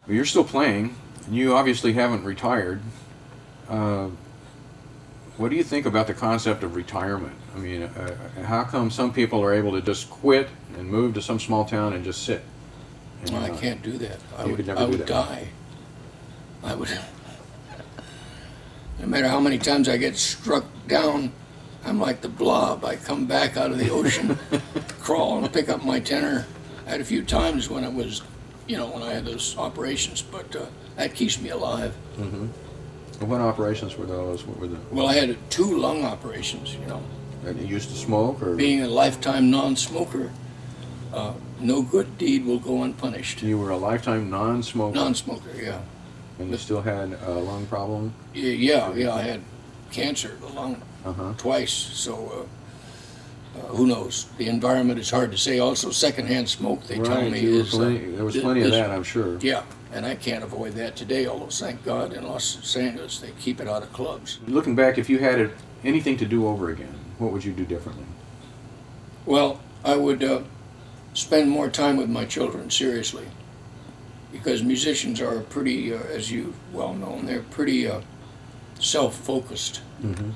Well, you're still playing, and you obviously haven't retired. Uh, what do you think about the concept of retirement? I mean, how come some people are able to just quit and move to some small town and just sit? And, Well, I can't do that. I you would, could never I do would that. die. I would. No matter how many times I get struck down, I'm like the blob. I come back out of the ocean, crawl and pick up my tenor. I had a few times when it was, you know, when I had those operations, but that keeps me alive. Mm-hmm. What operations were those? What were the? Well, I had 2 lung operations, you know. And you used to smoke, or Being a lifetime non-smoker, no good deed will go unpunished. you were a lifetime non-smoker, Non-smoker, yeah. and you still had a lung problem? Yeah, I had cancer of the lung Uh-huh. twice, so who knows? The environment is hard to say. Also, secondhand smoke, they tell Right, me, you were is... there was plenty of that, I'm sure. Yeah, and I can't avoid that today, although thank God in Los Angeles they keep it out of clubs. Looking back, if you had anything to do over again, what would you do differently? Well, I would spend more time with my children, seriously, because musicians are pretty, as you well know, they're pretty self-focused. Mm-hmm.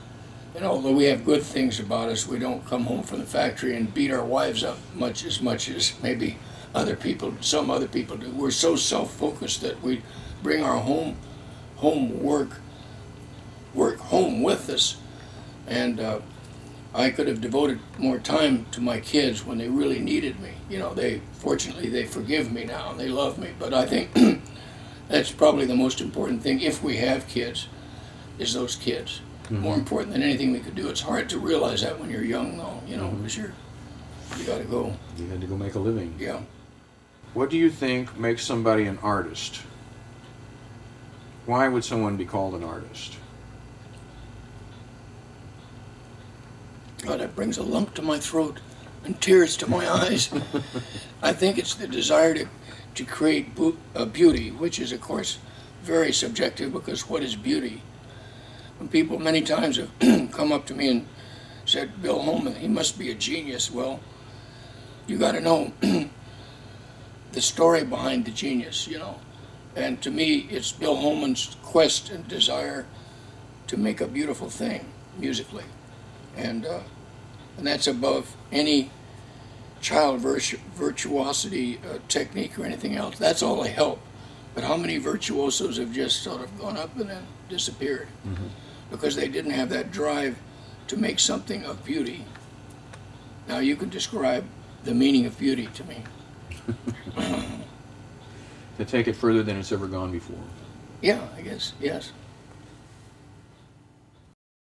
And although we have good things about us, we don't come home from the factory and beat our wives up much as maybe some other people do. We're so self-focused that we bring our work home with us. And I could have devoted more time to my kids when they really needed me. You know, fortunately they forgive me now and they love me. But I think that's probably the most important thing, if we have kids, is those kids. Mm-hmm. More important than anything we could do. It's hard to realize that when you're young, though, you know, because you got to go. You had to go make a living. Yeah. What do you think makes somebody an artist? Why would someone be called an artist? God, that brings a lump to my throat and tears to my eyes. I think it's the desire to create beauty, which is, of course, very subjective, because what is beauty? When people many times have come up to me and said, Bill Holman, he must be a genius. Well, you got to know the story behind the genius, you know. And to me, it's Bill Holman's quest and desire to make a beautiful thing musically. And that's above any child virtuosity technique or anything else. That's all they help. But how many virtuosos have just sort of gone up and then disappeared? Mm-hmm. Because they didn't have that drive to make something of beauty. Now you can describe the meaning of beauty to me. To take it further than it's ever gone before. Yeah, I guess, yes.